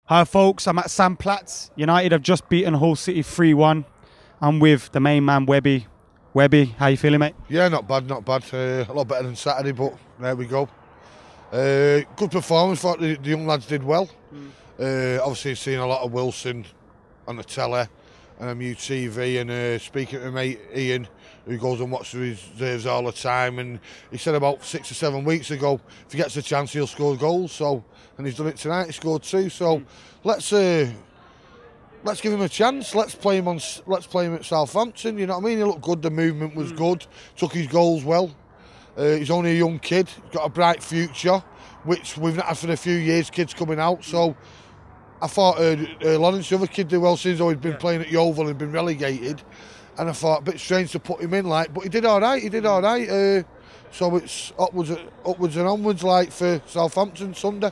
Hi folks, I'm at Sam Platts. United have just beaten Hull City 3-1. I'm with the main man, Webby. Webby, how you feeling, mate? Yeah, not bad, not bad. A lot better than Saturday, but there we go. Good performance. Thought the young lads did well. Obviously, seen a lot of Wilson on the telly and UTV, and speaking to mate Ian, who goes and watches the reserves all the time, and he said about 6 or 7 weeks ago, if he gets a chance, he'll score goals. So, and he's done it tonight. He scored 2. So, let's give him a chance. Let's play him at Southampton. You know what I mean? He looked good. The movement was good. Took his goals well. He's only a young kid. He's got a bright future, which we've not had for a few years. Kids coming out. So I thought Lawrence, the other kid, did well since he'd been playing at Yeovil and been relegated. And I thought a bit strange to put him in, but he did all right. He did all right. So it's upwards and onwards, for Southampton Sunday.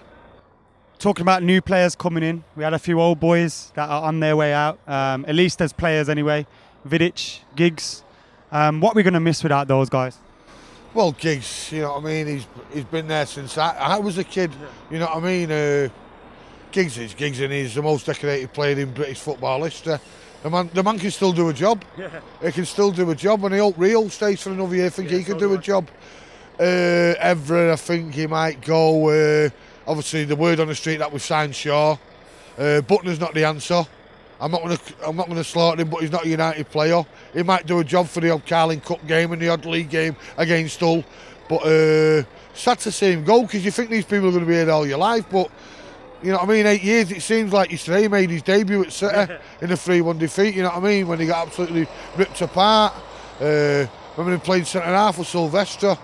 Talking about new players coming in, we had a few old boys that are on their way out. At least as players anyway. Vidic, Giggs. What are we going to miss without those guys? Well, Giggs, you know what I mean. He's been there since I was a kid. You know what I mean. Giggs, and he's the most decorated player in British football history. The man can still do a job. Yeah. He can still do a job, and I hope Rio stays for another year. I think he could do a job. Everett, I think he might go. Obviously, the word on the street that we signed Shaw. Butner's not the answer. I'm not going to slaughter him, but he's not a United player. He might do a job for the odd Carling Cup game and the odd league game against Hull. But sad to see him go, because you think these people are going to be here all your life. But you know what I mean? 8 years, it seems like yesterday he made his debut at City in a 3-1 defeat. You know what I mean? When he got absolutely ripped apart. When he played centre half with Sylvester,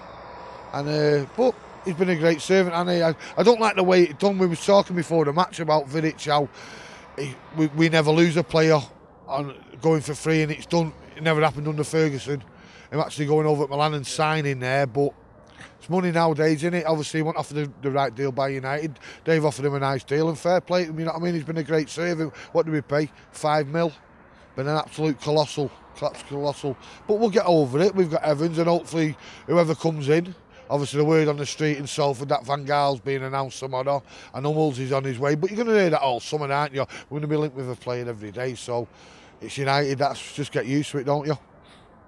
but he's been a great servant, and I don't like the way it's done. We were talking before the match about Vidic, how we never lose a player on going for free, and it never happened under Ferguson. Him actually going over at Milan and signing there, but it's money nowadays, isn't it? Obviously, he won't offer the right deal by United. They've offered him a nice deal, and fair play to him, you know what I mean? He's been a great servant. What did we pay? 5 mil. Been an absolute colossal. But we'll get over it. We've got Evans, and hopefully whoever comes in. Obviously, the word on the street in Salford that Van Gaal's being announced tomorrow, and Hummels is on his way. But you're going to hear that all summer, aren't you? We're going to be linked with a player every day. So it's United. That's just get used to it, don't you?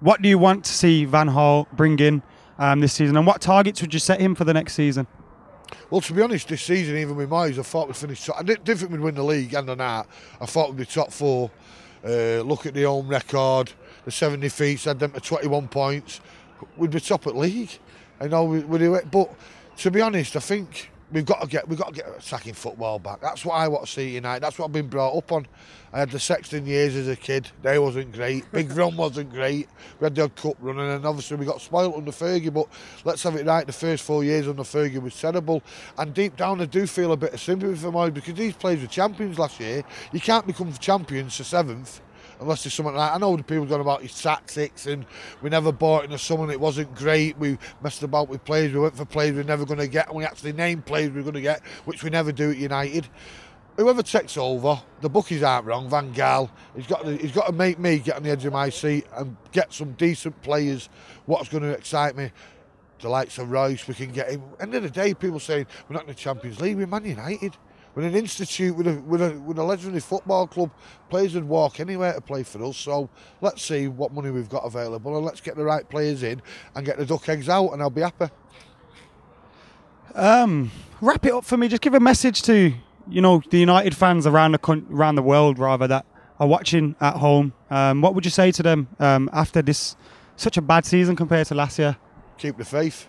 What do you want to see Van Gaal bring in this season, and what targets would you set him for the next season? Well, to be honest, this season, even with Moyes, I thought we'd finish top. I didn't think we'd win the league, and on that, I thought we'd be top 4. Look at the home record, the 7 defeats, had them to 21 points. We'd be top at league. I know we do it, but to be honest, I think we've got to get attacking football back. That's what I want to see United. That's what I've been brought up on. I had the Sexton years as a kid. They wasn't great. Big run wasn't great. We had the odd cup running, and obviously we got spoilt under Fergie. But let's have it right. The first 4 years under Fergie was terrible, and deep down I do feel a bit of sympathy for Moyes, because these players were champions last year. You can't become champions for 7th. Unless there's something like, I know the people going about his tactics, and we never bought in the summer and it wasn't great. We messed about with players. We went for players we're never going to get, and we actually named players we're going to get, which we never do at United. Whoever takes over, the bookies aren't wrong. Van Gaal, he's got to make me get on the edge of my seat and get some decent players. What's going to excite me? The likes of Royce, we can get him. End of the day, people saying we're not in the Champions League. We're Man United. We're an institute with a legendary football club. Players would walk anywhere to play for us. So let's see what money we've got available, and let's get the right players in and get the duck eggs out, and I'll be happy. Wrap it up for me. Just give a message to the United fans around the world rather, that are watching at home. What would you say to them after this such a bad season compared to last year? Keep the faith.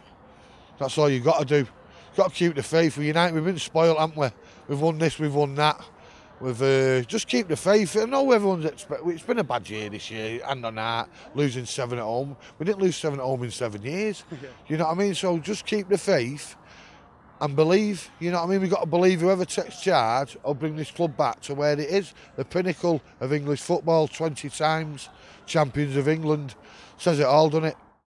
That's all you've got to do. You've got to keep the faith. With United, we've been spoiled, haven't we? We've won this, we've won that. We've just keep the faith. I know everyone's expecting. It's been a bad year this year, and on that, losing 7 at home. We didn't lose 7 at home in 7 years. You know what I mean? So just keep the faith and believe. You know what I mean? We've got to believe whoever takes charge will bring this club back to where it is, the pinnacle of English football. 20 times champions of England. Says it all, doesn't it?